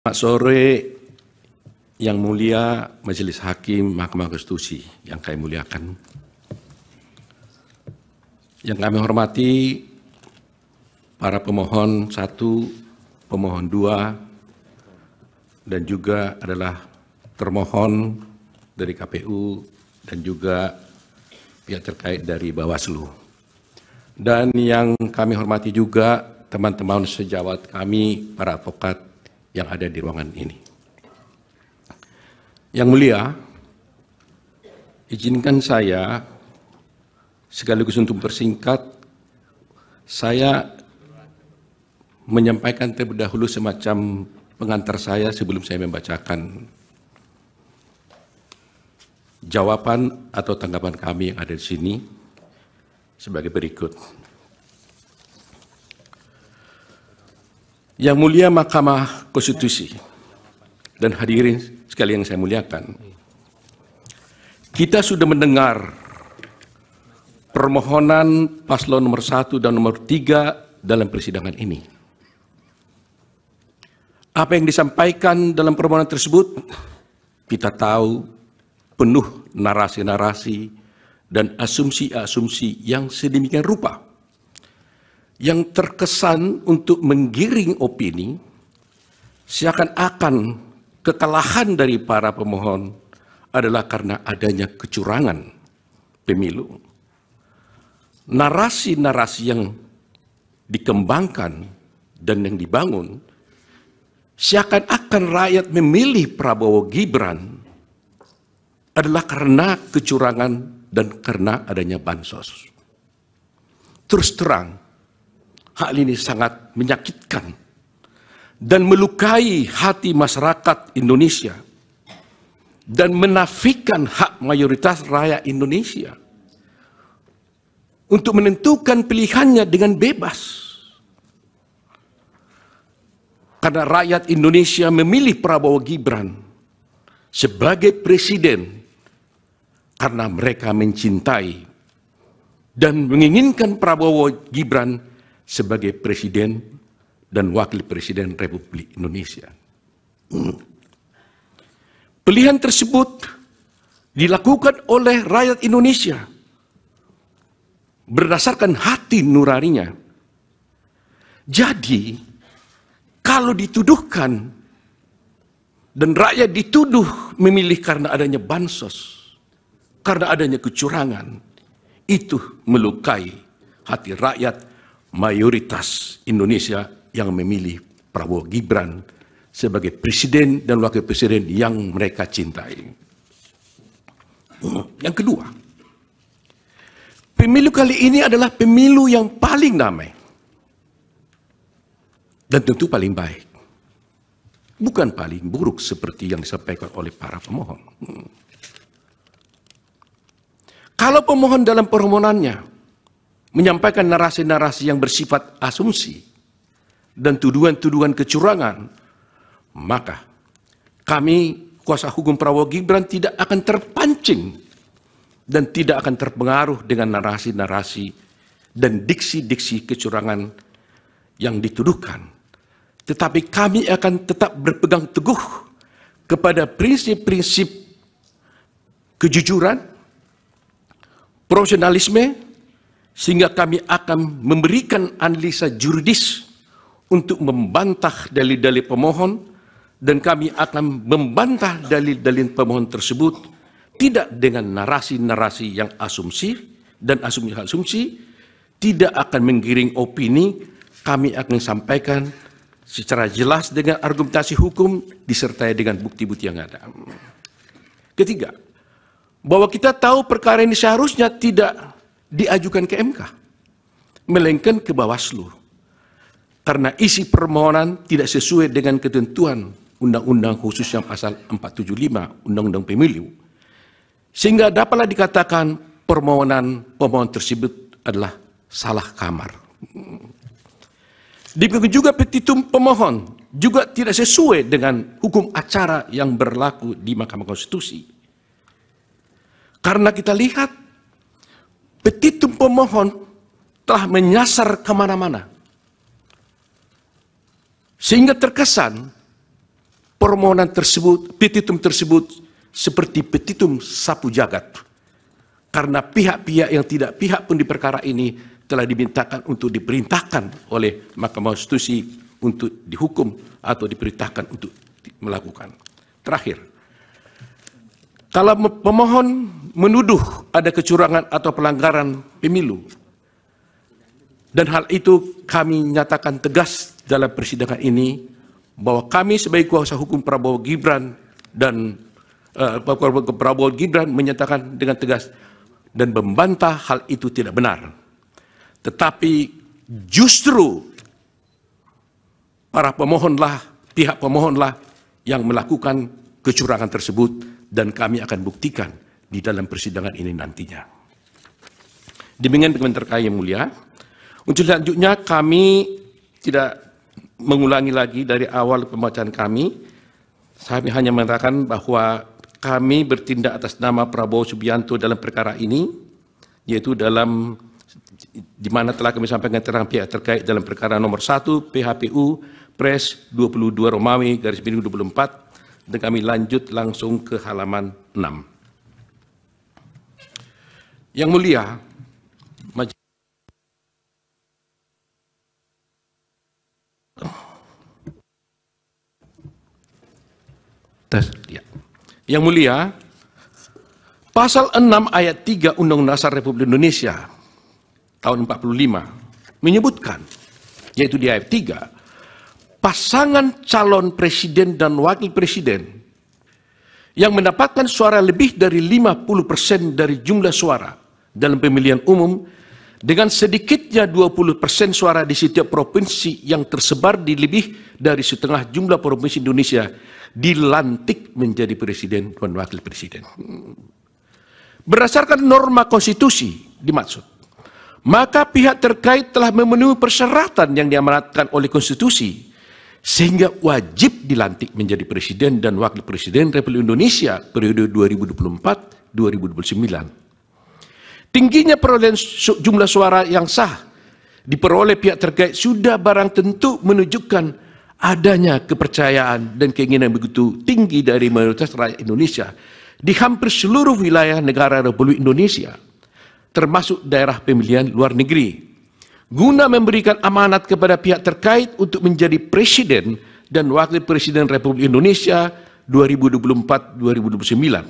Selamat sore yang mulia Majelis Hakim Mahkamah Konstitusi yang kami muliakan. Yang kami hormati para pemohon 1, pemohon 2, dan juga adalah termohon dari KPU dan juga pihak terkait dari Bawaslu. Dan yang kami hormati juga teman-teman sejawat kami, para advokat yang ada di ruangan ini. Yang mulia, izinkan saya sekaligus untuk mempersingkat, saya menyampaikan terlebih dahulu semacam pengantar saya sebelum saya membacakan jawaban atau tanggapan kami yang ada di sini sebagai berikut. Yang mulia Mahkamah Konstitusi dan hadirin sekalian yang saya muliakan, kita sudah mendengar permohonan paslon nomor 1 dan nomor 3 dalam persidangan ini. Apa yang disampaikan dalam permohonan tersebut, kita tahu penuh narasi-narasi dan asumsi-asumsi yang sedemikian rupa, yang terkesan untuk menggiring opini, seakan-akan kekalahan dari para pemohon adalah karena adanya kecurangan pemilu. Narasi-narasi yang dikembangkan dan yang dibangun, seakan-akan rakyat memilih Prabowo Gibran adalah karena kecurangan dan karena adanya bansos. Terus terang, hal ini sangat menyakitkan dan melukai hati masyarakat Indonesia dan menafikan hak mayoritas rakyat Indonesia untuk menentukan pilihannya dengan bebas. Karena rakyat Indonesia memilih Prabowo Gibran sebagai presiden karena mereka mencintai dan menginginkan Prabowo Gibran sebagai Presiden dan Wakil Presiden Republik Indonesia. Pilihan tersebut dilakukan oleh rakyat Indonesia berdasarkan hati nuraninya. Jadi, kalau dituduhkan dan rakyat dituduh memilih karena adanya bansos, karena adanya kecurangan, itu melukai hati rakyat mayoritas Indonesia yang memilih Prabowo Gibran sebagai presiden dan wakil presiden yang mereka cintai. Yang kedua, pemilu kali ini adalah pemilu yang paling damai dan tentu paling baik, bukan paling buruk seperti yang disampaikan oleh para pemohon. Kalau pemohon dalam permohonannya menyampaikan narasi-narasi yang bersifat asumsi dan tuduhan-tuduhan kecurangan, maka kami, kuasa hukum Prabowo Gibran, tidak akan terpancing dan tidak akan terpengaruh dengan narasi-narasi dan diksi-diksi kecurangan yang dituduhkan. Tetapi kami akan tetap berpegang teguh kepada prinsip-prinsip kejujuran, profesionalisme, sehingga kami akan memberikan analisa juridis untuk membantah dalil-dalil pemohon, dan kami akan membantah dalil-dalil pemohon tersebut tidak dengan narasi-narasi yang asumsi dan asumsi-asumsi, tidak akan menggiring opini. Kami akan sampaikan secara jelas dengan argumentasi hukum disertai dengan bukti-bukti yang ada. Ketiga, bahwa kita tahu perkara ini seharusnya tidak diajukan ke MK, melainkan ke Bawaslu, karena isi permohonan tidak sesuai dengan ketentuan Undang-Undang khususnya pasal 475 Undang-Undang Pemilu, sehingga dapatlah dikatakan permohonan pemohon tersebut adalah salah kamar. Demikian juga petitum pemohon juga tidak sesuai dengan hukum acara yang berlaku di Mahkamah Konstitusi, karena kita lihat petitum pemohon telah menyasar kemana-mana, sehingga terkesan permohonan tersebut, petitum tersebut seperti petitum sapu jagat. Karena pihak-pihak yang tidak pihak pun di perkara ini telah dimintakan untuk diperintahkan oleh Mahkamah Konstitusi untuk dihukum atau diperintahkan untuk melakukan. Terakhir, kalau pemohon menuduh ada kecurangan atau pelanggaran pemilu, dan hal itu kami nyatakan tegas dalam persidangan ini, bahwa kami sebagai kuasa hukum Prabowo Gibran dan Prabowo Gibran menyatakan dengan tegas dan membantah hal itu tidak benar. Tetapi justru para pemohonlah, pihak pemohonlah yang melakukan kecurangan tersebut, dan kami akan buktikan di dalam persidangan ini nantinya. Demikian terkait yang mulia. Untuk selanjutnya kami tidak mengulangi lagi dari awal pembacaan kami. Saya hanya mengatakan bahwa kami bertindak atas nama Prabowo Subianto dalam perkara ini, yaitu dalam di mana telah kami sampaikan keterangan pihak terkait dalam perkara nomor 1 PHPU Pres 22 Romawi /24, dan kami lanjut langsung ke halaman 6. Yang mulia, Yang mulia, pasal 6 ayat 3 Undang-Undang Dasar Republik Indonesia tahun 45 menyebutkan, yaitu di ayat 3, pasangan calon presiden dan wakil presiden yang mendapatkan suara lebih dari 50% dari jumlah suara dalam pemilihan umum dengan sedikitnya 20% suara di setiap provinsi yang tersebar di lebih dari setengah jumlah provinsi Indonesia dilantik menjadi presiden dan wakil presiden. Berdasarkan norma konstitusi dimaksud, maka pihak terkait telah memenuhi persyaratan yang diamanatkan oleh konstitusi sehingga wajib dilantik menjadi presiden dan wakil presiden Republik Indonesia periode 2024-2029. Tingginya perolehan jumlah suara yang sah diperoleh pihak terkait sudah barang tentu menunjukkan adanya kepercayaan dan keinginan begitu tinggi dari mayoritas rakyat Indonesia di hampir seluruh wilayah negara Republik Indonesia, termasuk daerah pemilihan luar negeri, guna memberikan amanat kepada pihak terkait untuk menjadi presiden dan wakil presiden Republik Indonesia 2024-2029.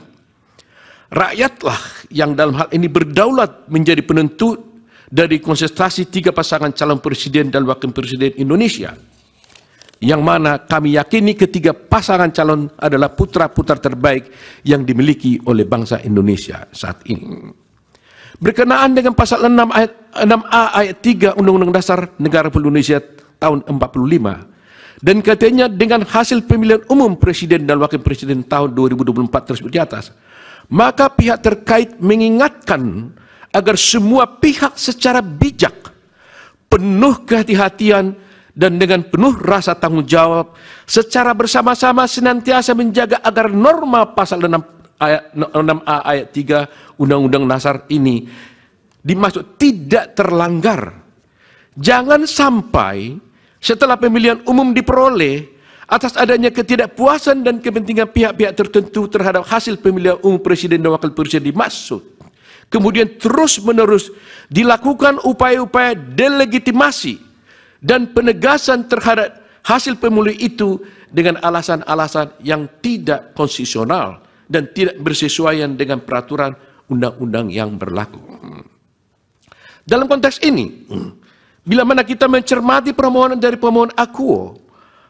Rakyatlah yang dalam hal ini berdaulat menjadi penentu dari konsentrasi 3 pasangan calon presiden dan wakil presiden Indonesia, yang mana kami yakini ketiga pasangan calon adalah putra-putra terbaik yang dimiliki oleh bangsa Indonesia saat ini. Berkenaan dengan pasal 6A ayat 3 Undang-Undang Dasar Negara Republik Indonesia tahun 45, dan katanya dengan hasil pemilihan umum presiden dan wakil presiden tahun 2024 tersebut di atas, maka pihak terkait mengingatkan agar semua pihak secara bijak, penuh kehati-hatian, dan dengan penuh rasa tanggung jawab secara bersama-sama senantiasa menjaga agar norma pasal 6A ayat 3 Undang-Undang Dasar ini dimaksud tidak terlanggar. Jangan sampai setelah pemilihan umum diperoleh atas adanya ketidakpuasan dan kepentingan pihak-pihak tertentu terhadap hasil pemilihan umum presiden dan wakil presiden dimaksud, kemudian terus-menerus dilakukan upaya-upaya delegitimasi dan penegasan terhadap hasil pemilu itu dengan alasan-alasan yang tidak konstitusional dan tidak bersesuaian dengan peraturan undang-undang yang berlaku. Dalam konteks ini, bila mana kita mencermati permohonan dari pemohon akuo,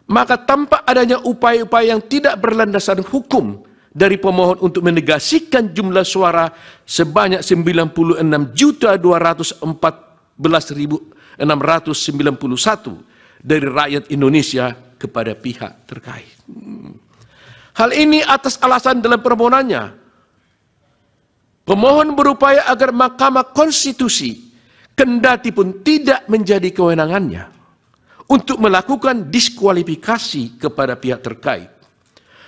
maka tampak adanya upaya-upaya yang tidak berlandaskan hukum dari pemohon untuk menegasikan jumlah suara sebanyak 96.214.691 dari rakyat Indonesia kepada pihak terkait. Hal ini atas alasan dalam permohonannya, pemohon berupaya agar Mahkamah Konstitusi kendati pun tidak menjadi kewenangannya untuk melakukan diskualifikasi kepada pihak terkait,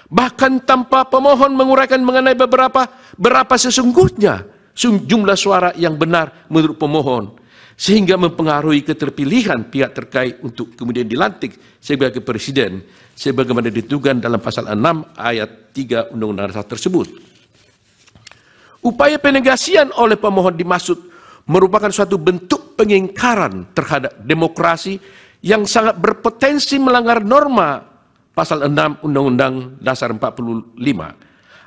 bahkan tanpa pemohon menguraikan mengenai berapa sesungguhnya jumlah suara yang benar menurut pemohon, sehingga mempengaruhi keterpilihan pihak terkait untuk kemudian dilantik sebagai presiden sebagaimana ditentukan dalam pasal 6 ayat 3 Undang-Undang Dasar tersebut. Upaya penegasian oleh pemohon dimaksud merupakan suatu bentuk pengingkaran terhadap demokrasi yang sangat berpotensi melanggar norma pasal 6 Undang-Undang Dasar 45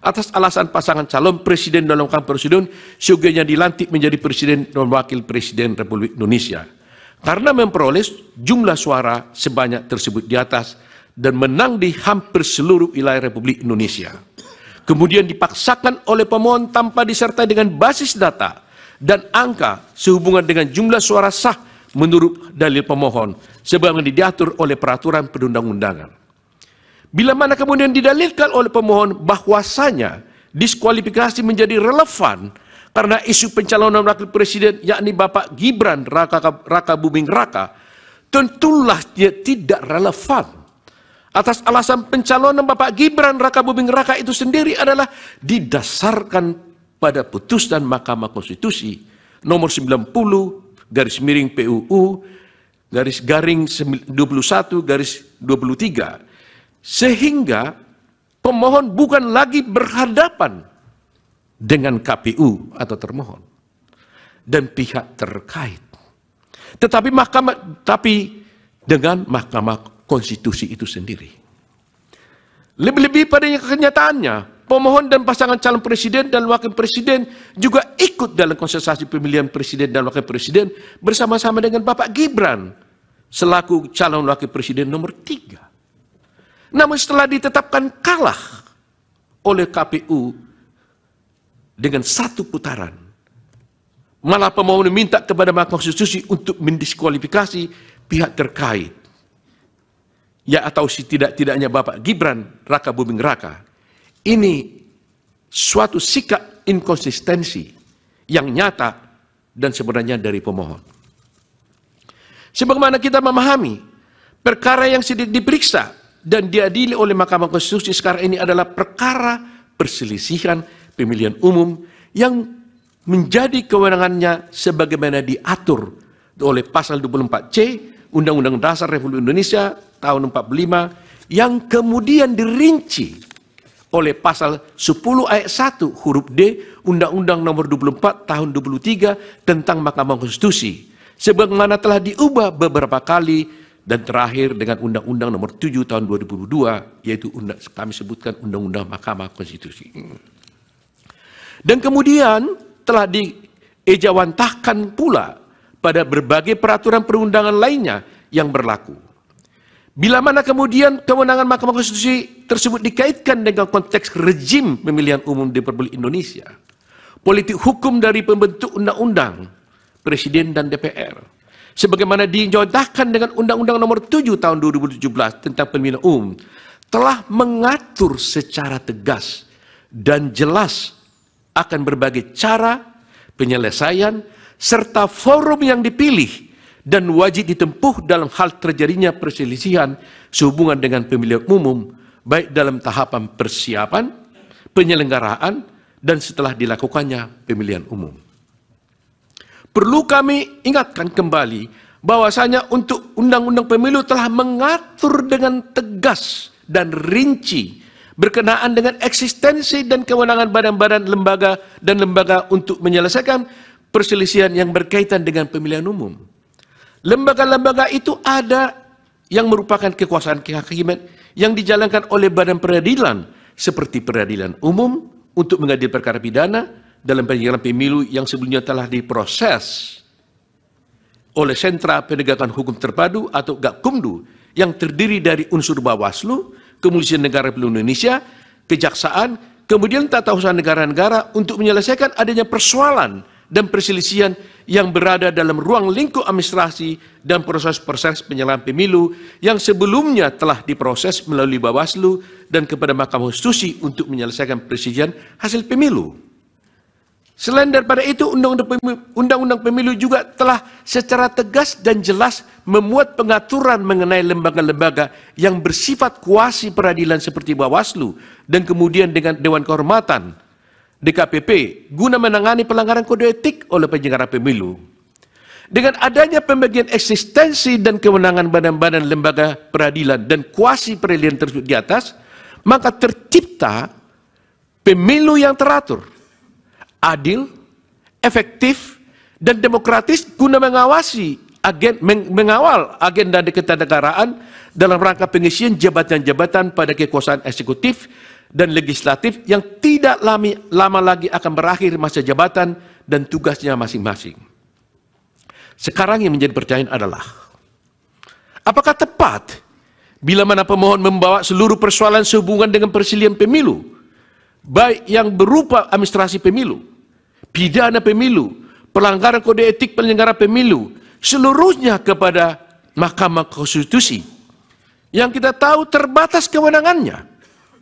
atas alasan pasangan calon presiden dan wakil presiden syogianya dilantik menjadi presiden dan wakil presiden Republik Indonesia karena memperoleh jumlah suara sebanyak tersebut di atas dan menang di hampir seluruh wilayah Republik Indonesia. Kemudian dipaksakan oleh pemohon tanpa disertai dengan basis data dan angka sehubungan dengan jumlah suara sah menurut dalil pemohon sebagaimana diatur oleh peraturan perundang-undangan. Bila mana kemudian didalilkan oleh pemohon bahwasanya diskualifikasi menjadi relevan karena isu pencalonan wakil presiden yakni Bapak Gibran Raka Buming Raka, tentulah dia tidak relevan. Atas alasan pencalonan Bapak Gibran Raka Buming Raka itu sendiri adalah didasarkan pada putusan Mahkamah Konstitusi nomor 90 garis miring PUU garis garing 21 garis 23 sehingga pemohon bukan lagi berhadapan dengan KPU atau termohon dan pihak terkait tetapi dengan Mahkamah Konstitusi itu sendiri. Lebih-lebih pada kenyataannya pemohon dan pasangan calon presiden dan wakil presiden juga ikut dalam kontestasi pemilihan presiden dan wakil presiden bersama-sama dengan Bapak Gibran selaku calon wakil presiden nomor 3. Namun setelah ditetapkan kalah oleh KPU dengan satu putaran, malah pemohon meminta kepada Mahkamah Konstitusi untuk mendiskualifikasi pihak terkait, ya atau tidak-tidaknya Bapak Gibran Raka Buming Raka. Ini suatu sikap inkonsistensi yang nyata dan sebenarnya dari pemohon. Sebagaimana kita memahami, perkara yang sedang diperiksa dan diadili oleh Mahkamah Konstitusi sekarang ini adalah perkara perselisihan pemilihan umum yang menjadi kewenangannya sebagaimana diatur oleh pasal 24C Undang-Undang Dasar Republik Indonesia tahun 45 yang kemudian dirinci oleh pasal 10 ayat 1 huruf D Undang-Undang nomor 24 tahun 23 tentang Mahkamah Konstitusi sebagaimana telah diubah beberapa kali dan terakhir dengan Undang-Undang nomor 7 tahun 2002 yaitu kami sebutkan Undang-Undang Mahkamah Konstitusi. Dan kemudian telah diejawantahkan pula pada berbagai peraturan perundangan lainnya yang berlaku. Bila mana kemudian kewenangan Mahkamah Konstitusi tersebut dikaitkan dengan konteks rejim pemilihan umum di Republik Indonesia, politik hukum dari pembentuk undang-undang, presiden dan DPR, sebagaimana dicontohkan dengan Undang-Undang nomor 7 tahun 2017 tentang pemilihan umum, telah mengatur secara tegas dan jelas akan berbagai cara, penyelesaian, serta forum yang dipilih dan wajib ditempuh dalam hal terjadinya perselisihan sehubungan dengan pemilihan umum, baik dalam tahapan persiapan, penyelenggaraan, dan setelah dilakukannya pemilihan umum. Perlu kami ingatkan kembali bahwasanya untuk Undang-Undang Pemilu telah mengatur dengan tegas dan rinci berkenaan dengan eksistensi dan kewenangan badan-badan lembaga dan lembaga untuk menyelesaikan perselisihan yang berkaitan dengan pemilihan umum. Lembaga-lembaga itu ada yang merupakan kekuasaan kehakiman yang dijalankan oleh badan peradilan seperti peradilan umum untuk mengadili perkara pidana dalam penyelenggaraan pemilu yang sebelumnya telah diproses oleh Sentra Penegakan Hukum Terpadu atau Gakumdu yang terdiri dari unsur Bawaslu, Kepolisian Negara Republik Indonesia, Kejaksaan, kemudian tata usaha negara-negara untuk menyelesaikan adanya persoalan dan perselisihan yang berada dalam ruang lingkup administrasi dan proses-proses penyelenggaraan pemilu yang sebelumnya telah diproses melalui Bawaslu dan kepada Mahkamah Konstitusi untuk menyelesaikan perselisihan hasil pemilu. Selain daripada itu, Undang-Undang Pemilu juga telah secara tegas dan jelas memuat pengaturan mengenai lembaga-lembaga yang bersifat kuasi peradilan seperti Bawaslu dan kemudian dengan Dewan Kehormatan DKPP guna menangani pelanggaran kode etik oleh penyelenggara pemilu. Dengan adanya pembagian eksistensi dan kewenangan badan-badan lembaga peradilan dan kuasi peradilan tersebut di atas, maka tercipta pemilu yang teratur, adil, efektif, dan demokratis guna mengawal agenda ketatanegaraan dalam rangka pengisian jabatan-jabatan pada kekuasaan eksekutif dan legislatif yang tidak lama lagi akan berakhir masa jabatan dan tugasnya masing-masing. Sekarang yang menjadi pertanyaan adalah, apakah tepat bila mana pemohon membawa seluruh persoalan sehubungan dengan perselihan pemilu, baik yang berupa administrasi pemilu, pidana pemilu, pelanggaran kode etik penyelenggara pemilu, seluruhnya kepada Mahkamah Konstitusi, yang kita tahu terbatas kewenangannya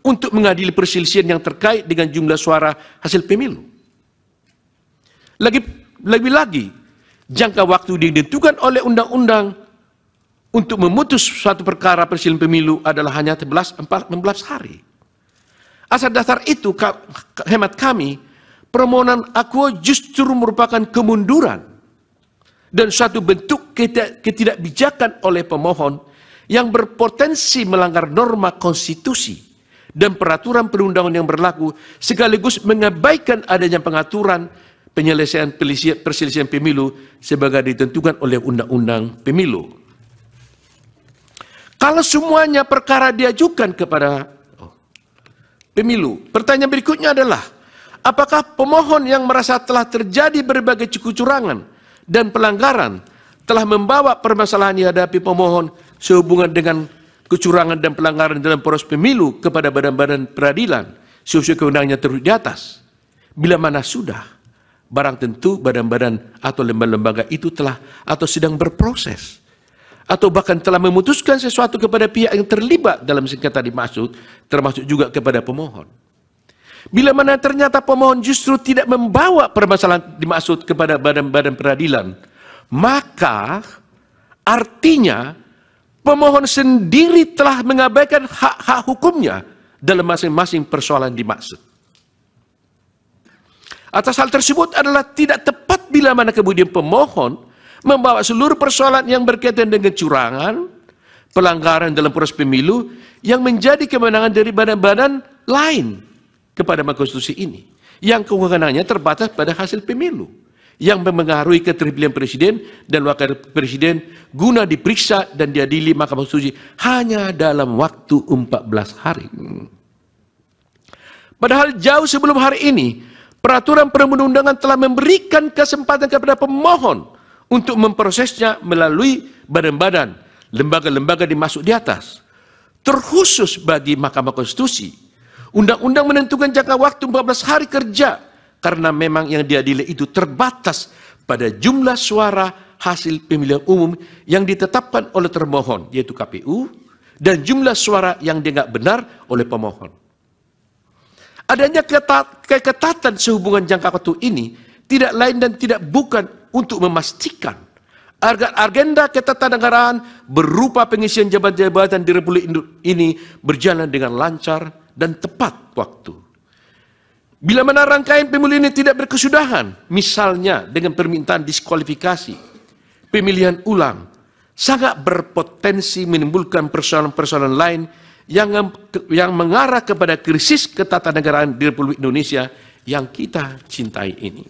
untuk mengadili perselisihan yang terkait dengan jumlah suara hasil pemilu. Lebih-lagi, jangka waktu yang ditentukan oleh undang-undang untuk memutus suatu perkara perselisihan pemilu adalah hanya 16 hari. Asal dasar itu, hemat kami, permohonan akuo justru merupakan kemunduran dan suatu bentuk ketidakbijakan oleh pemohon yang berpotensi melanggar norma konstitusi dan peraturan perundangan yang berlaku, sekaligus mengabaikan adanya pengaturan penyelesaian perselisihan pemilu sebagai ditentukan oleh Undang-Undang Pemilu. Kalau semuanya perkara diajukan kepada pemilu, pertanyaan berikutnya adalah, apakah pemohon yang merasa telah terjadi berbagai kecurangan dan pelanggaran telah membawa permasalahan yang dihadapi pemohon sehubungan dengan kecurangan dan pelanggaran dalam proses pemilu kepada badan-badan peradilan sesuai kewenangannya terus di atas? Bila mana sudah, barang tentu badan-badan atau lembaga-lembaga itu telah atau sedang berproses, atau bahkan telah memutuskan sesuatu kepada pihak yang terlibat dalam sengketa dimaksud, termasuk juga kepada pemohon. Bila mana ternyata pemohon justru tidak membawa permasalahan dimaksud kepada badan-badan peradilan, maka artinya pemohon sendiri telah mengabaikan hak-hak hukumnya dalam masing-masing persoalan dimaksud. Atas hal tersebut adalah tidak tepat bila mana kemudian pemohon membawa seluruh persoalan yang berkaitan dengan kecurangan, pelanggaran dalam proses pemilu yang menjadi kewenangan dari badan-badan lain kepada Mahkamah Konstitusi ini, yang kewenangannya terbatas pada hasil pemilu, yang memengaruhi keterpilihan presiden dan wakil presiden guna diperiksa dan diadili Mahkamah Konstitusi hanya dalam waktu 14 hari. Padahal jauh sebelum hari ini, peraturan perundang-undangan telah memberikan kesempatan kepada pemohon untuk memprosesnya melalui badan-badan, lembaga-lembaga dimaksud di atas. Terkhusus bagi Mahkamah Konstitusi, undang-undang menentukan jangka waktu 14 hari kerja karena memang yang diadili itu terbatas pada jumlah suara hasil pemilihan umum yang ditetapkan oleh termohon, yaitu KPU, dan jumlah suara yang dianggap benar oleh pemohon. Adanya keketatan sehubungan jangka waktu ini tidak lain dan tidak bukan untuk memastikan agar agenda ketatanegaraan berupa pengisian jabatan-jabatan di Republik ini berjalan dengan lancar dan tepat waktu. Bila mana rangkaian pemilu ini tidak berkesudahan, misalnya dengan permintaan diskualifikasi, pemilihan ulang, sangat berpotensi menimbulkan persoalan-persoalan lain yang mengarah kepada krisis ketatanegaraan di Republik Indonesia yang kita cintai ini.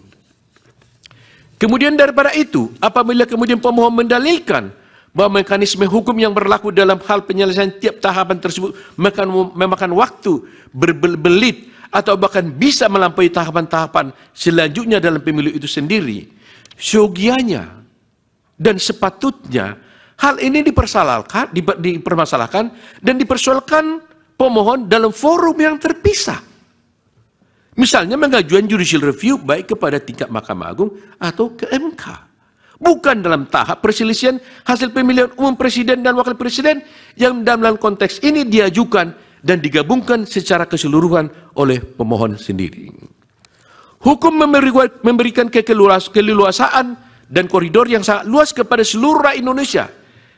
Kemudian daripada itu, apabila kemudian pemohon mendalilkan bahwa mekanisme hukum yang berlaku dalam hal penyelesaian tiap tahapan tersebut memakan waktu berbelit atau bahkan bisa melampaui tahapan-tahapan selanjutnya dalam pemilu itu sendiri, seyogianya dan sepatutnya hal ini dipermasalahkan dan dipersoalkan pemohon dalam forum yang terpisah. Misalnya mengajukan judicial review baik kepada tingkat Mahkamah Agung atau ke MK. Bukan dalam tahap perselisihan hasil pemilihan umum presiden dan wakil presiden yang dalam konteks ini diajukan dan digabungkan secara keseluruhan oleh pemohon sendiri. Hukum memberikan keleluasaan dan koridor yang sangat luas kepada seluruh rakyat Indonesia,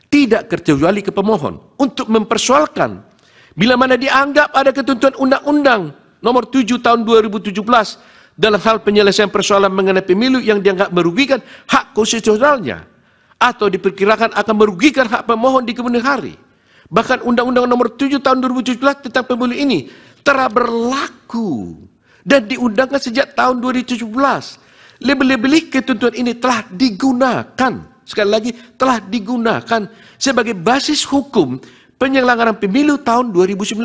tidak terkecuali ke pemohon, untuk mempersoalkan bila mana dianggap ada ketentuan Undang-Undang Nomor 7 Tahun 2017 dalam hal penyelesaian persoalan mengenai pemilu yang dianggap merugikan hak konstitusionalnya atau diperkirakan akan merugikan hak pemohon di kemudian hari. Bahkan Undang-Undang Nomor 7 Tahun 2017 tentang pemilu ini telah berlaku dan diundangkan sejak tahun 2017. Lebih-lebih ketentuan ini telah digunakan, sekali lagi telah digunakan sebagai basis hukum penyelenggaraan pemilu tahun 2019.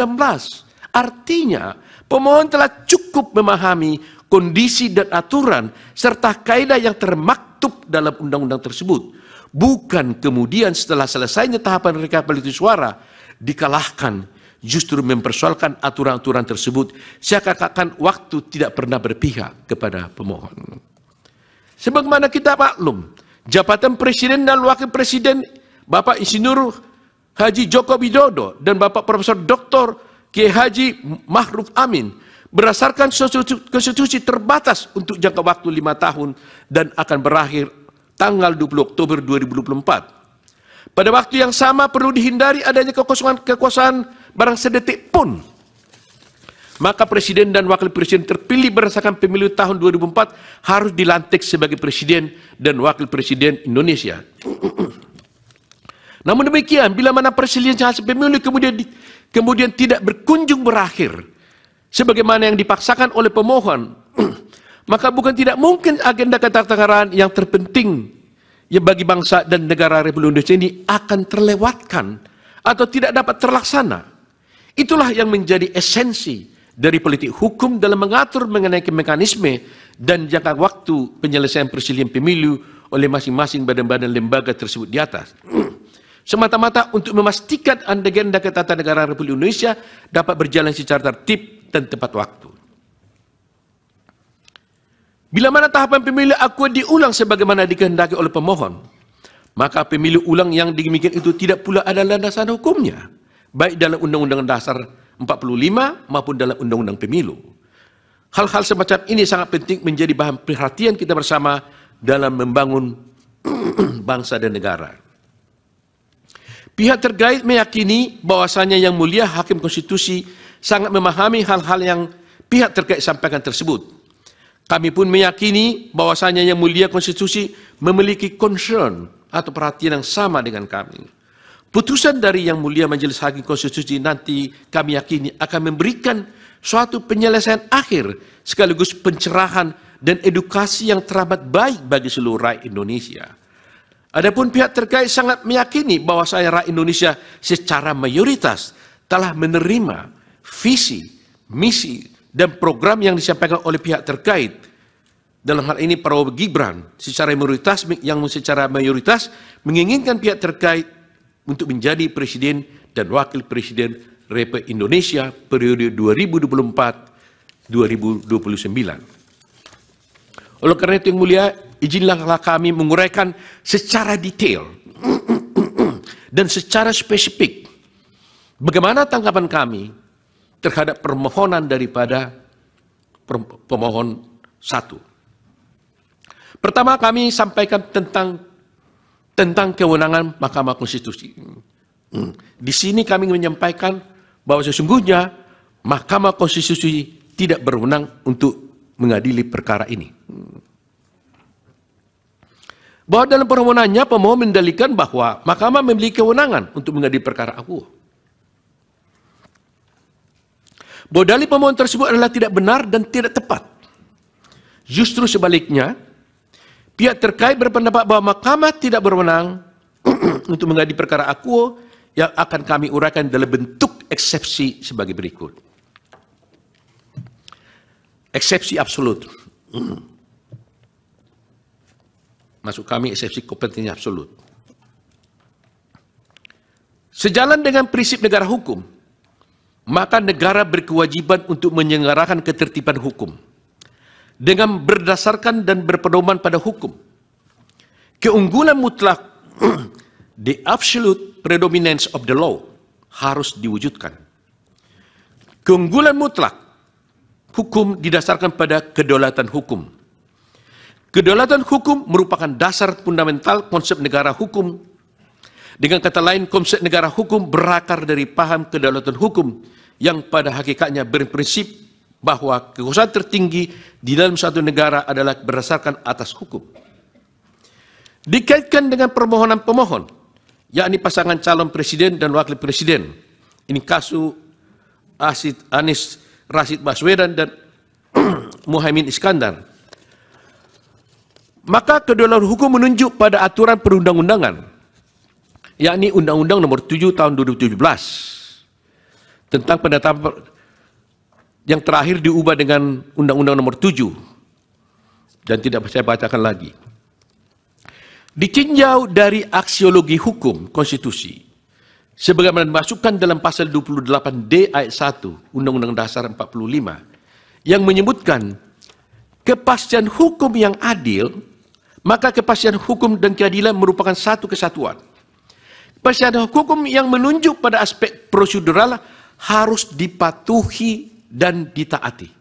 Artinya, pemohon telah cukup memahami kondisi dan aturan serta kaidah yang termaktub dalam undang-undang tersebut. Bukan kemudian setelah selesainya tahapan rekapitulasi suara dikalahkan, justru mempersoalkan aturan-aturan tersebut seakan-akan waktu tidak pernah berpihak kepada pemohon. Sebagaimana kita maklum, jabatan Presiden dan Wakil Presiden Bapak Insinyur Haji Joko Widodo dan Bapak Profesor Dr. Kiai Haji Ma'ruf Amin berdasarkan konstitusi terbatas untuk jangka waktu 5 tahun dan akan berakhir tanggal 20 Oktober 2024. Pada waktu yang sama perlu dihindari adanya kekosongan barang sedetik pun. Maka Presiden dan Wakil Presiden terpilih berdasarkan pemilu tahun 2004 harus dilantik sebagai Presiden dan Wakil Presiden Indonesia. Namun demikian, bila mana perselisihan hasil pemilu kemudian tidak berkunjung berakhir, sebagaimana yang dipaksakan oleh pemohon, maka bukan tidak mungkin agenda ketatanegaraan yang terpenting yang bagi bangsa dan negara Republik Indonesia ini akan terlewatkan atau tidak dapat terlaksana. Itulah yang menjadi esensi dari politik hukum dalam mengatur mengenai mekanisme dan jangka waktu penyelesaian perselisihan pemilu oleh masing-masing badan-badan lembaga tersebut di atas. Semata-mata untuk memastikan agenda ketatanegaraan Republik Indonesia dapat berjalan secara tertib dan tepat waktu. Bila mana tahapan pemilu akuo diulang sebagaimana dikehendaki oleh pemohon, maka pemilu ulang yang demikian itu tidak pula ada landasan hukumnya, baik dalam Undang-Undang Dasar 45 maupun dalam Undang-Undang Pemilu. Hal-hal semacam ini sangat penting menjadi bahan perhatian kita bersama dalam membangun bangsa dan negara. Pihak terkait meyakini bahwasanya Yang Mulia Hakim Konstitusi sangat memahami hal-hal yang pihak terkait sampaikan tersebut. Kami pun meyakini bahwasanya Yang Mulia Konstitusi memiliki concern atau perhatian yang sama dengan kami. Putusan dari Yang Mulia Majelis Hakim Konstitusi nanti kami yakini akan memberikan suatu penyelesaian akhir sekaligus pencerahan dan edukasi yang teramat baik bagi seluruh rakyat Indonesia. Adapun pihak terkait sangat meyakini bahwasanya rakyat Indonesia secara mayoritas telah menerima visi, misi, dan program yang disampaikan oleh pihak terkait. Dalam hal ini Prabowo Gibran secara mayoritas menginginkan pihak terkait untuk menjadi Presiden dan Wakil Presiden Republik Indonesia periode 2024-2029. Oleh karena itu Yang Mulia, izinlah kami menguraikan secara detail dan secara spesifik bagaimana tanggapan kami terhadap permohonan daripada pemohon 1. Pertama, kami sampaikan tentang kewenangan Mahkamah Konstitusi. Di sini kami menyampaikan bahwa sesungguhnya Mahkamah Konstitusi tidak berwenang untuk mengadili perkara ini. Bahwa dalam permohonannya pemohon mendalilkan bahwa mahkamah memiliki kewenangan untuk mengadili perkara akuo. Bahwa dalil pemohon tersebut adalah tidak benar dan tidak tepat. Justru sebaliknya, pihak terkait berpendapat bahwa mahkamah tidak berwenang untuk mengadili perkara akuo yang akan kami uraikan dalam bentuk eksepsi sebagai berikut. Eksepsi absolut. Maksud kami eksepsi kompetensi absolut. Sejalan dengan prinsip negara hukum, maka negara berkewajiban untuk menyelenggarakan ketertiban hukum dengan berdasarkan dan berpedoman pada hukum. Keunggulan mutlak, the absolute predominance of the law, harus diwujudkan. Keunggulan mutlak hukum didasarkan pada kedaulatan hukum. Kedaulatan hukum merupakan dasar fundamental konsep negara hukum. Dengan kata lain, konsep negara hukum berakar dari paham kedaulatan hukum yang pada hakikatnya berprinsip bahwa kekuasaan tertinggi di dalam suatu negara adalah berdasarkan atas hukum. Dikaitkan dengan permohonan pemohon, yakni pasangan calon presiden dan wakil presiden. Ini kasus Anies Rashid Baswedan dan Muhaimin Iskandar. Maka kedaulatan hukum menunjuk pada aturan perundang-undangan, yakni Undang-Undang Nomor 7 Tahun 2017 tentang penetapan yang terakhir diubah dengan Undang-Undang Nomor 7 dan tidak saya bacakan lagi. Ditinjau dari aksiologi hukum konstitusi, sebagaimana dimasukkan dalam pasal 28D ayat 1 Undang-Undang Dasar 45 yang menyebutkan kepastian hukum yang adil, maka kepastian hukum dan keadilan merupakan satu kesatuan. Kepastian hukum yang menunjuk pada aspek prosedural harus dipatuhi dan ditaati.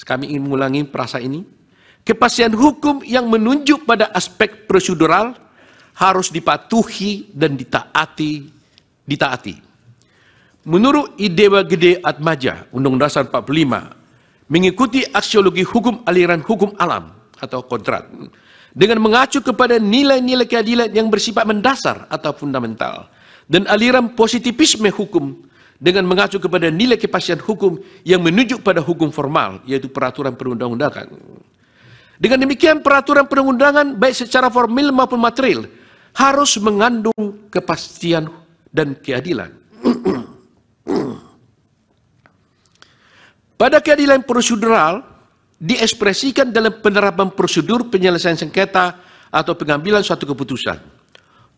Kami ingin mengulangi frasa ini. Kepastian hukum yang menunjuk pada aspek prosedural harus dipatuhi dan ditaati. Menurut Idewa Gede Atmaja, Undang-Undang Dasar 45, mengikuti aksiologi hukum aliran hukum alam atau kodrat, dengan mengacu kepada nilai-nilai keadilan yang bersifat mendasar atau fundamental, dan aliran positivisme hukum dengan mengacu kepada nilai kepastian hukum yang menunjuk pada hukum formal, yaitu peraturan perundang-undangan. Dengan demikian, peraturan perundang-undangan baik secara formal maupun material harus mengandung kepastian dan keadilan. Pada keadilan prosedural diekspresikan dalam penerapan prosedur penyelesaian sengketa atau pengambilan suatu keputusan.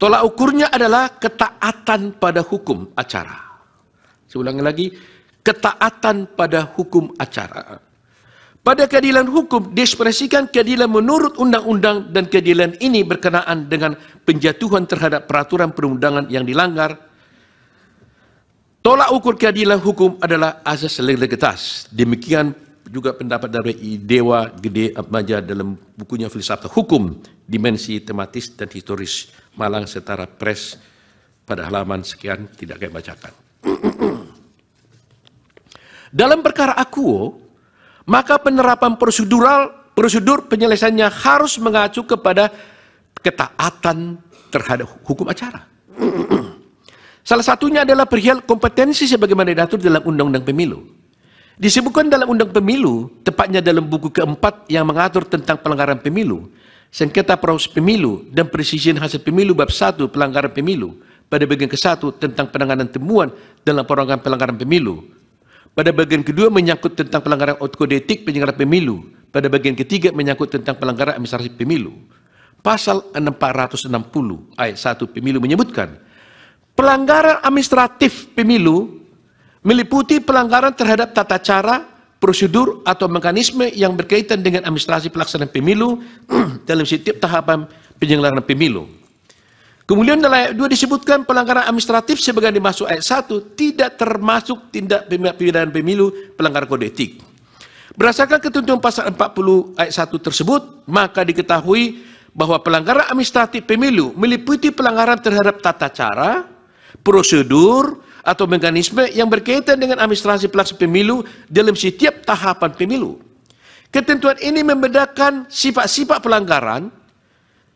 Tolak ukurnya adalah ketaatan pada hukum acara. Saya ulangi lagi, ketaatan pada hukum acara. Pada keadilan hukum diekspresikan keadilan menurut undang-undang dan keadilan ini berkenaan dengan penjatuhan terhadap peraturan perundangan yang dilanggar. Tolak ukur keadilan hukum adalah azas legalitas. Demikian juga pendapat dari Idewa Gede Atmaja dalam bukunya Filsafat Hukum, Dimensi Tematis dan Historis, Malang Setara Press, pada halaman sekian, tidak saya bacakan. Dalam perkara akuo, maka penerapan prosedur penyelesaiannya harus mengacu kepada ketaatan terhadap hukum acara. Salah satunya adalah perihal kompetensi sebagaimana diatur dalam Undang-Undang Pemilu. Disebutkan dalam Undang Pemilu, tepatnya dalam buku keempat yang mengatur tentang pelanggaran pemilu, sengketa proses pemilu, dan perselisihan hasil pemilu bab 1 pelanggaran pemilu, pada bagian ke-1 tentang penanganan temuan dalam pelanggaran pemilu, pada bagian kedua menyangkut tentang pelanggaran kode etik penyelenggaraan pemilu, pada bagian ketiga menyangkut tentang pelanggaran administrasi pemilu. Pasal 460 ayat 1 pemilu menyebutkan, pelanggaran administratif pemilu meliputi pelanggaran terhadap tata cara, prosedur, atau mekanisme yang berkaitan dengan administrasi pelaksanaan pemilu dalam setiap tahapan penyelenggaraan pemilu. Kemudian dalam ayat 2 disebutkan pelanggaran administratif sebagai dimaksud ayat 1 tidak termasuk tindak pidana pemilu pelanggaran kode etik. Berdasarkan ketentuan pasal 40 ayat 1 tersebut, maka diketahui bahwa pelanggaran administratif pemilu meliputi pelanggaran terhadap tata cara, prosedur, atau mekanisme yang berkaitan dengan administrasi pelaksanaan pemilu dalam setiap tahapan pemilu. Ketentuan ini membedakan sifat-sifat pelanggaran,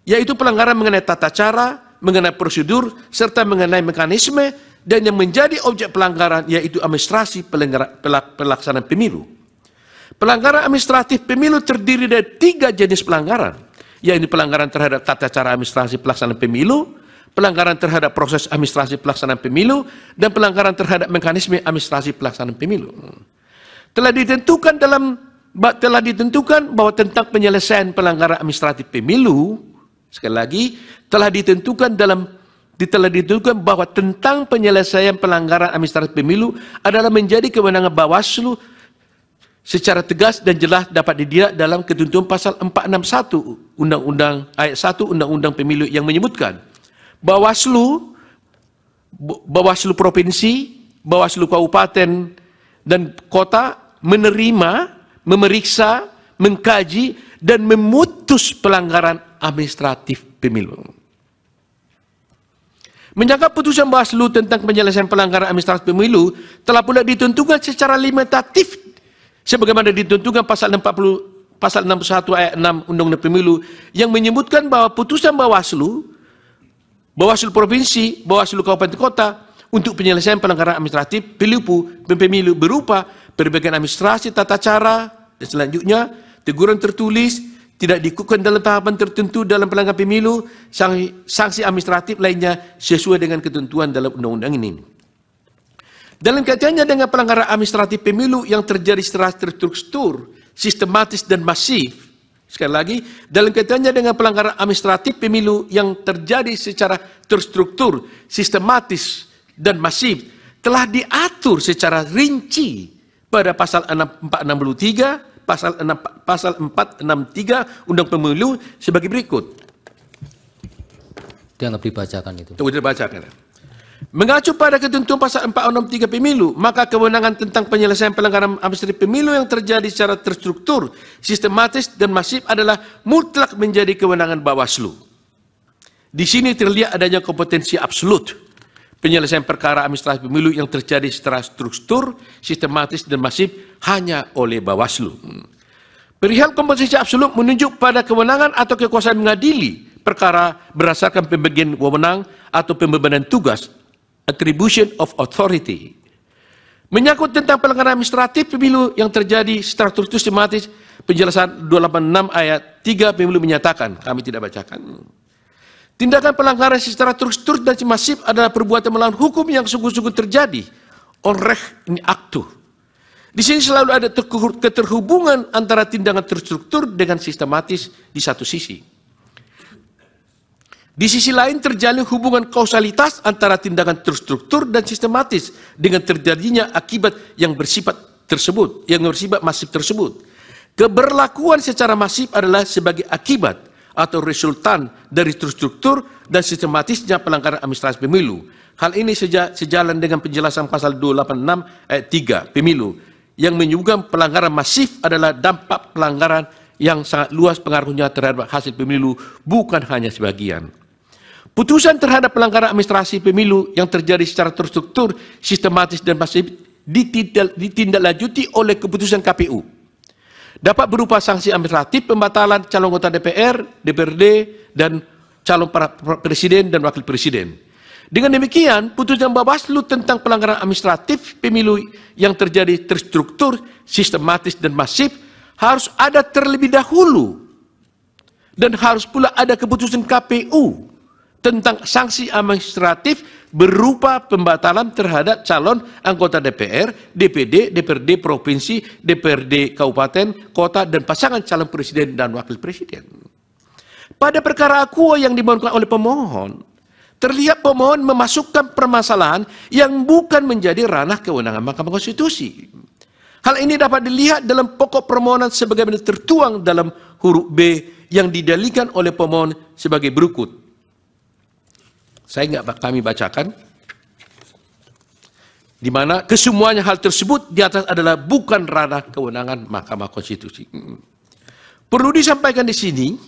yaitu pelanggaran mengenai tata cara, mengenai prosedur, serta mengenai mekanisme, dan yang menjadi objek pelanggaran yaitu administrasi pelaksanaan pemilu. Pelanggaran administratif pemilu terdiri dari 3 jenis pelanggaran, yaitu pelanggaran terhadap tata cara administrasi pelaksanaan pemilu, pelanggaran terhadap proses administrasi pelaksanaan pemilu, dan pelanggaran terhadap mekanisme administrasi pelaksanaan pemilu. Telah ditentukan bahwa tentang penyelesaian pelanggaran administratif pemilu, sekali lagi, telah ditentukan bahwa tentang penyelesaian pelanggaran administratif pemilu adalah menjadi kewenangan Bawaslu secara tegas dan jelas dapat dilihat dalam ketentuan pasal 461 Undang-Undang ayat 1 Undang-Undang Pemilu yang menyebutkan Bawaslu provinsi, Bawaslu kabupaten dan kota menerima, memeriksa, mengkaji dan memutus pelanggaran administratif pemilu. Menyangka putusan Bawaslu tentang penyelesaian pelanggaran administratif pemilu telah pula ditentukan secara limitatif sebagaimana ditentukan pasal 61 ayat 6 Undang-Undang Pemilu yang menyebutkan bahwa putusan Bawaslu Provinsi, Bawaslu Kabupaten Kota untuk penyelesaian pelanggaran administratif pemilu berupa perbaikan administrasi tata cara dan selanjutnya teguran tertulis, tidak diikutkan dalam tahapan tertentu dalam pelanggaran pemilu, sanksi administratif lainnya sesuai dengan ketentuan dalam undang-undang ini. Dalam kaitannya dengan pelanggaran administratif pemilu yang terjadi secara terstruktur, sistematis dan masif, sekali lagi, dalam kaitannya dengan pelanggaran administratif pemilu yang terjadi secara terstruktur, sistematis dan masif, telah diatur secara rinci pada pasal 463, pasal 463 Undang Pemilu sebagai berikut. Dianggap dibacakan itu. Tunggu dibacakan. Mengacu pada ketentuan pasal 463 pemilu, maka kewenangan tentang penyelesaian pelanggaran administratif pemilu yang terjadi secara terstruktur, sistematis dan masif adalah mutlak menjadi kewenangan Bawaslu. Di sini terlihat adanya kompetensi absolut penyelesaian perkara administratif pemilu yang terjadi secara struktur, sistematis dan masif hanya oleh Bawaslu. Perihal kompetensi absolut menunjuk pada kewenangan atau kekuasaan mengadili perkara berdasarkan pembagian wewenang atau pembebanan tugas, attribution of authority. Menyangkut tentang pelanggaran administratif pemilu yang terjadi secara struktur sistematis, penjelasan 286 ayat 3 pemilu menyatakan, kami tidak bacakan. Tindakan pelanggaran secara terstruktur dan masif adalah perbuatan melawan hukum yang sungguh-sungguh terjadi. Onrecht in actu. Di sini selalu ada keterhubungan antara tindakan terstruktur dengan sistematis di satu sisi. Di sisi lain terjalin hubungan kausalitas antara tindakan terstruktur dan sistematis dengan terjadinya akibat yang bersifat masif tersebut. Keberlakuan secara masif adalah sebagai akibat atau resultan dari terstruktur dan sistematisnya pelanggaran administratif pemilu. Hal ini sejalan dengan penjelasan pasal 286 ayat 3 pemilu yang menyebutkan pelanggaran masif adalah dampak pelanggaran yang sangat luas pengaruhnya terhadap hasil pemilu, bukan hanya sebagian. Putusan terhadap pelanggaran administrasi pemilu yang terjadi secara terstruktur, sistematis dan masif ditindaklanjuti oleh keputusan KPU. Dapat berupa sanksi administratif, pembatalan calon anggota DPR, DPRD, dan calon para presiden dan wakil presiden. Dengan demikian, putusan Bawaslu tentang pelanggaran administratif pemilu yang terjadi terstruktur, sistematis dan masif harus ada terlebih dahulu dan harus pula ada keputusan KPU tentang sanksi administratif berupa pembatalan terhadap calon anggota DPR, DPD, DPRD provinsi, DPRD kabupaten, kota, dan pasangan calon presiden dan wakil presiden. Pada perkara akuo yang dimohonkan oleh pemohon, terlihat pemohon memasukkan permasalahan yang bukan menjadi ranah kewenangan Mahkamah Konstitusi. Hal ini dapat dilihat dalam pokok permohonan sebagaimana tertuang dalam huruf B yang didalilkan oleh pemohon sebagai berikut. Kami bacakan, di mana kesemuanya hal tersebut di atas adalah bukan ranah kewenangan Mahkamah Konstitusi. Perlu disampaikan di sini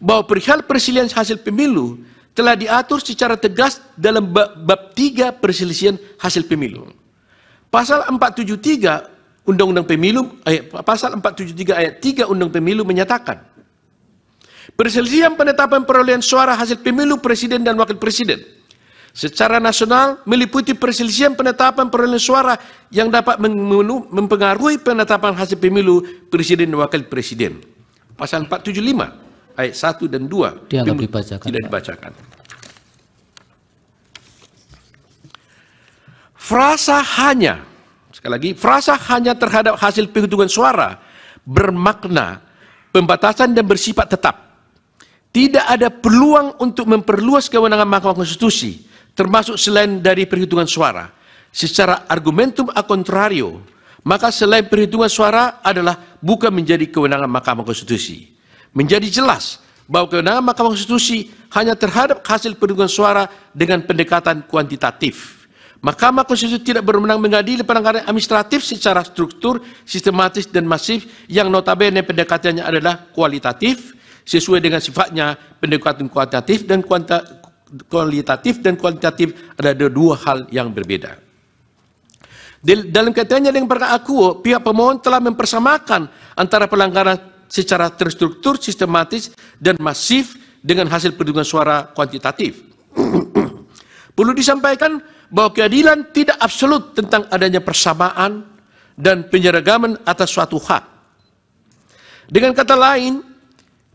bahwa perihal perselisihan hasil pemilu telah diatur secara tegas dalam bab 3 perselisihan hasil pemilu. Pasal 473 Undang-Undang Pemilu, pasal 473 ayat 3 Undang Pemilu menyatakan, perselisihan penetapan perolehan suara hasil pemilu presiden dan wakil presiden secara nasional meliputi perselisihan penetapan perolehan suara yang dapat mempengaruhi penetapan hasil pemilu presiden dan wakil presiden. Pasal 475 ayat 1 dan 2 tidak dibacakan. Frasa hanya, sekali lagi, frasa hanya terhadap hasil penghitungan suara bermakna pembatasan dan bersifat tetap. Tidak ada peluang untuk memperluas kewenangan Mahkamah Konstitusi, termasuk selain dari perhitungan suara. Secara argumentum a contrario, maka selain perhitungan suara adalah bukan menjadi kewenangan Mahkamah Konstitusi. Menjadi jelas bahwa kewenangan Mahkamah Konstitusi hanya terhadap hasil perhitungan suara dengan pendekatan kuantitatif. Mahkamah Konstitusi tidak berwenang mengadili pelanggaran administratif secara struktur, sistematis dan masif yang notabene pendekatannya adalah kualitatif, sesuai dengan sifatnya pendekatan kuantitatif dan kualitatif dan kuantitatif ada dua hal yang berbeda. Dalam kaitannya dengan perkara akuo, pihak pemohon telah mempersamakan antara pelanggaran secara terstruktur, sistematis, dan masif dengan hasil perhitungan suara kuantitatif. Perlu disampaikan bahwa keadilan tidak absolut tentang adanya persamaan dan penyeragaman atas suatu hak. Dengan kata lain,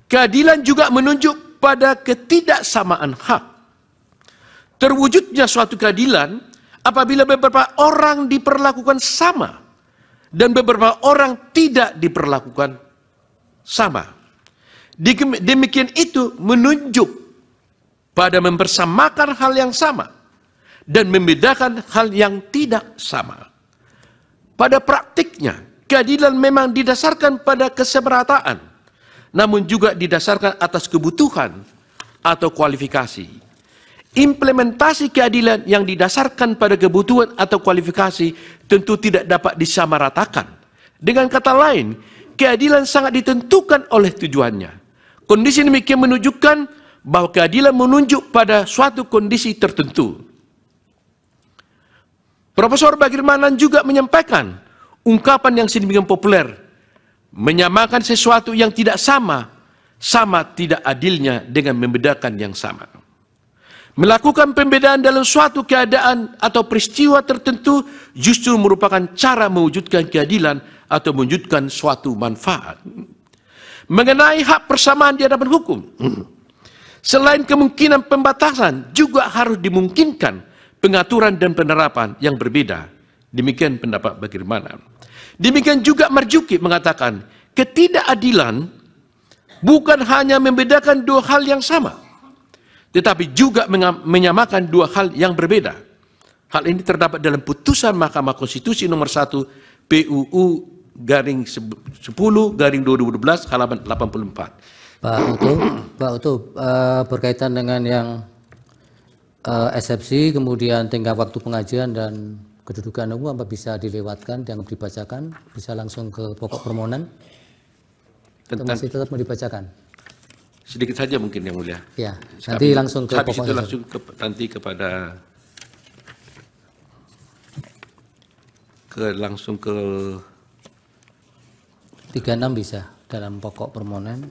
keadilan juga menunjuk pada ketidaksamaan hak. Terwujudnya suatu keadilan apabila beberapa orang diperlakukan sama dan beberapa orang tidak diperlakukan sama. Demikian itu menunjuk pada mempersamakan hal yang sama dan membedakan hal yang tidak sama. Pada praktiknya, keadilan memang didasarkan pada kesemerataan, namun juga didasarkan atas kebutuhan atau kualifikasi. Implementasi keadilan yang didasarkan pada kebutuhan atau kualifikasi tentu tidak dapat disamaratakan. Dengan kata lain, keadilan sangat ditentukan oleh tujuannya. Kondisi demikian menunjukkan bahwa keadilan menunjuk pada suatu kondisi tertentu. Profesor Bagirmanan juga menyampaikan ungkapan yang sedemikian populer, menyamakan sesuatu yang tidak sama, sama tidak adilnya dengan membedakan yang sama. Melakukan pembedaan dalam suatu keadaan atau peristiwa tertentu justru merupakan cara mewujudkan keadilan atau mewujudkan suatu manfaat. Mengenai hak persamaan di hadapan hukum, selain kemungkinan pembatasan, juga harus dimungkinkan pengaturan dan penerapan yang berbeda. Demikian pendapat Bagirmanan. Demikian juga Marzuki mengatakan, ketidakadilan bukan hanya membedakan dua hal yang sama, tetapi juga menyamakan dua hal yang berbeda. Hal ini terdapat dalam putusan Mahkamah Konstitusi nomor 1 PUU garing 10/2012 halaman 84. Pak Utuh, berkaitan dengan yang eksepsi, kemudian tingkat waktu pengajian dan kedudukan umum, apa bisa dilewatkan dan dibacakan? Bisa langsung ke pokok permohonan? Atau masih tetap mau dibacakan? Sedikit saja mungkin yang mulia. Ya, nanti langsung ke habis pokoknya. Itu langsung nanti langsung ke 36 bisa dalam pokok permohonan.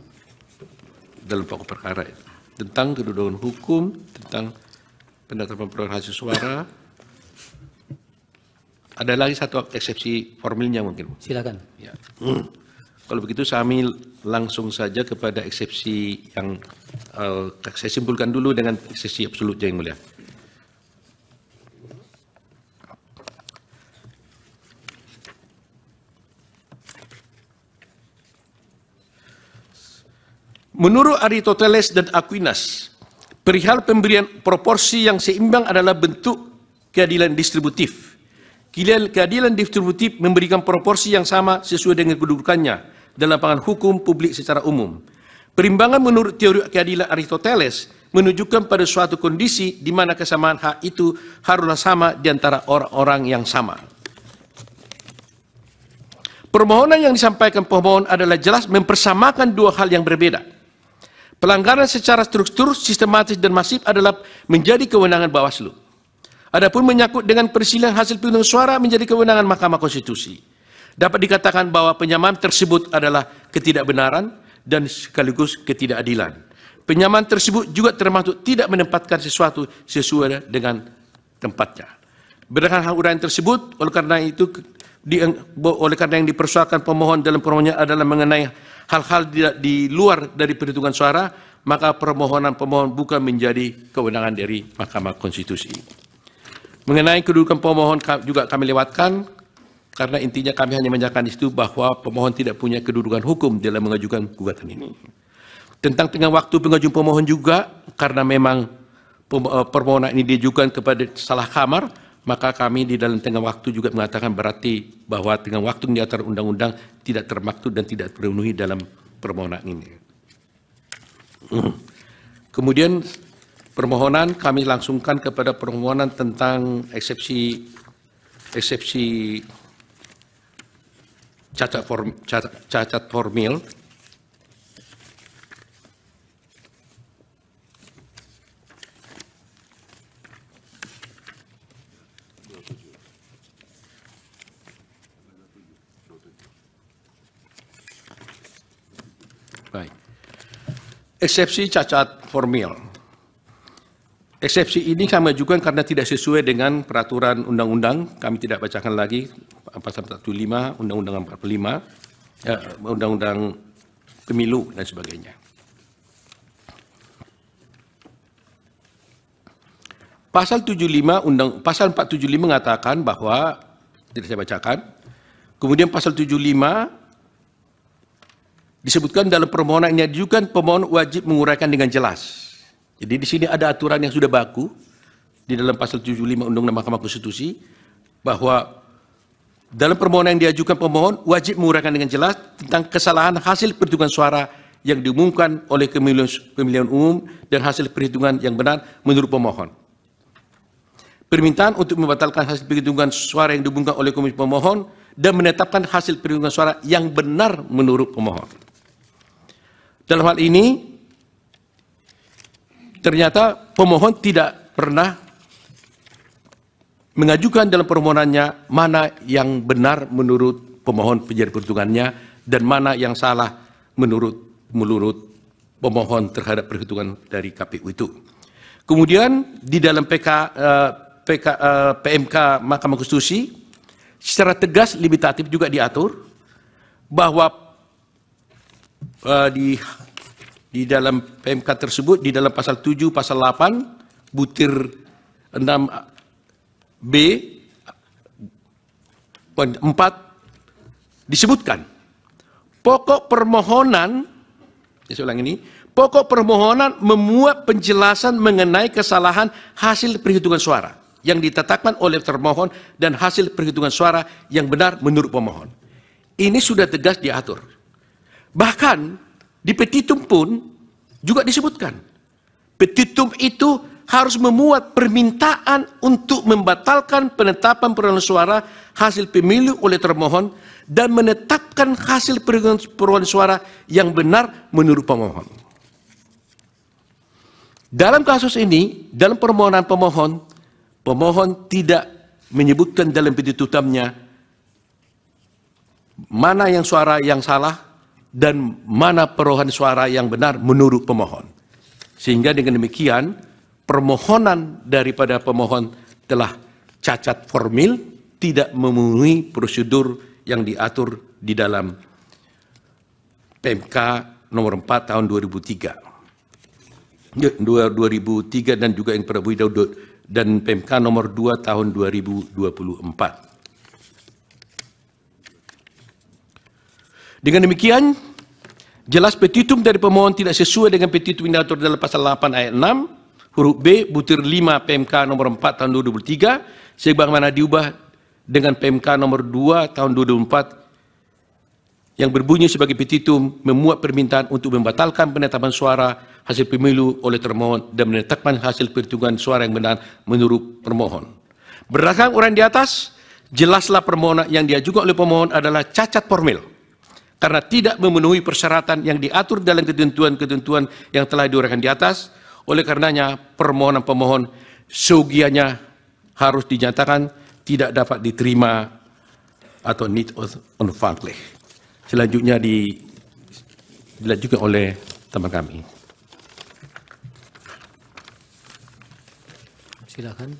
Dalam pokok perkara tentang kedudukan hukum, tentang penetapan perolehan hasil suara. Ada lagi satu eksepsi formilnya mungkin. Silakan. Ya. Kalau begitu kami langsung saja kepada eksepsi yang saya simpulkan dulu dengan eksepsi absolut yang mulia. Menurut Aristoteles dan Aquinas, perihal pemberian proporsi yang seimbang adalah bentuk keadilan distributif. Keadilan distributif memberikan proporsi yang sama sesuai dengan kedudukannya dalam pandangan hukum publik secara umum. Perimbangan menurut teori keadilan Aristoteles menunjukkan pada suatu kondisi di mana kesamaan hak itu haruslah sama di antara orang-orang yang sama. Permohonan yang disampaikan pemohon adalah jelas mempersamakan dua hal yang berbeda. Pelanggaran secara struktur, sistematis, dan masif adalah menjadi kewenangan Bawaslu. Adapun menyangkut dengan perselisihan hasil penghitungan suara menjadi kewenangan Mahkamah Konstitusi. Dapat dikatakan bahwa penyamaan tersebut adalah ketidakbenaran dan sekaligus ketidakadilan. Penyamaan tersebut juga termasuk tidak menempatkan sesuatu sesuai dengan tempatnya. Berdasarkan hal uraian tersebut, oleh karena yang dipersoalkan pemohon dalam permohonannya adalah mengenai hal-hal di luar dari perhitungan suara, maka permohonan pemohon bukan menjadi kewenangan dari Mahkamah Konstitusi. Mengenai kedudukan pemohon juga kami lewatkan, karena intinya kami hanya menyatakan itu bahwa pemohon tidak punya kedudukan hukum dalam mengajukan gugatan ini. Tentang tengah waktu pengajuan pemohon juga, karena memang permohonan ini diajukan kepada salah kamar, maka kami di dalam tengah waktu juga mengatakan berarti bahwa tengah waktu di atas undang-undang tidak termaktub dan tidak terpenuhi dalam permohonan ini. Kemudian permohonan kami langsungkan kepada permohonan tentang eksepsi cacat formil. Baik. Eksepsi cacat formil. Eksepsi ini kami ajukan karena tidak sesuai dengan peraturan undang-undang. Kami tidak bacakan lagi pasal 45, Undang-Undang 45, Undang-Undang Pemilu dan sebagainya. Pasal 75 pasal 475 mengatakan bahwa tidak saya bacakan. Kemudian pasal 75 disebutkan dalam permohonan yang diajukan pemohon wajib menguraikan dengan jelas. Jadi di sini ada aturan yang sudah baku di dalam pasal 75 Undang-Undang Mahkamah Konstitusi bahwa dalam permohonan yang diajukan pemohon wajib menguraikan dengan jelas tentang kesalahan hasil perhitungan suara yang diumumkan oleh pemilihan umum dan hasil perhitungan yang benar menurut pemohon. Permintaan untuk membatalkan hasil perhitungan suara yang diumumkan oleh komisi pemohon dan menetapkan hasil perhitungan suara yang benar menurut pemohon. Dalam hal ini, ternyata pemohon tidak pernah mengajukan dalam permohonannya mana yang benar menurut pemohon penjara perhitungannya dan mana yang salah menurut pemohon terhadap perhitungan dari KPU itu. Kemudian di dalam PMK Mahkamah Konstitusi secara tegas limitatif juga diatur bahwa di dalam PMK tersebut, di dalam pasal 7, pasal 8, butir 6B, poin 4, disebutkan pokok permohonan, saya ulang ini, pokok permohonan memuat penjelasan mengenai kesalahan hasil perhitungan suara yang ditetapkan oleh termohon dan hasil perhitungan suara yang benar menurut pemohon. Ini sudah tegas diatur. Bahkan di petitum pun juga disebutkan. Petitum itu harus memuat permintaan untuk membatalkan penetapan perolehan suara hasil pemilu oleh termohon dan menetapkan hasil perolehan suara yang benar menurut pemohon. Dalam kasus ini, dalam permohonan pemohon tidak menyebutkan dalam petitumnya mana yang suara yang salah dan mana perolehan suara yang benar menurut pemohon. Sehingga dengan demikian, permohonan daripada pemohon telah cacat formil, tidak memenuhi prosedur yang diatur di dalam PMK nomor 4 tahun 2003. 2003 dan juga yang Prabu dan PMK nomor 2 tahun 2024. Dengan demikian, jelas petitum dari pemohon tidak sesuai dengan petitum yang diatur dalam pasal 8 ayat 6, huruf B, butir 5 PMK nomor 4 tahun 2023, sebagaimana diubah dengan PMK nomor 2 tahun 2024, yang berbunyi sebagai petitum memuat permintaan untuk membatalkan penetapan suara hasil pemilu oleh termohon dan menetapkan hasil perhitungan suara yang benar menurut termohon. Berdasarkan uraian di atas, jelaslah permohonan yang diajukan oleh pemohon adalah cacat formil karena tidak memenuhi persyaratan yang diatur dalam ketentuan-ketentuan yang telah diuraikan di atas. Oleh karenanya, permohonan pemohon seugianya harus dinyatakan tidak dapat diterima atau need on faculty. Selanjutnya dilanjutkan oleh teman kami. Silakan.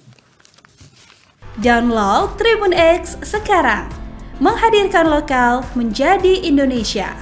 Download Tribun X sekarang. Menghadirkan lokal menjadi Indonesia.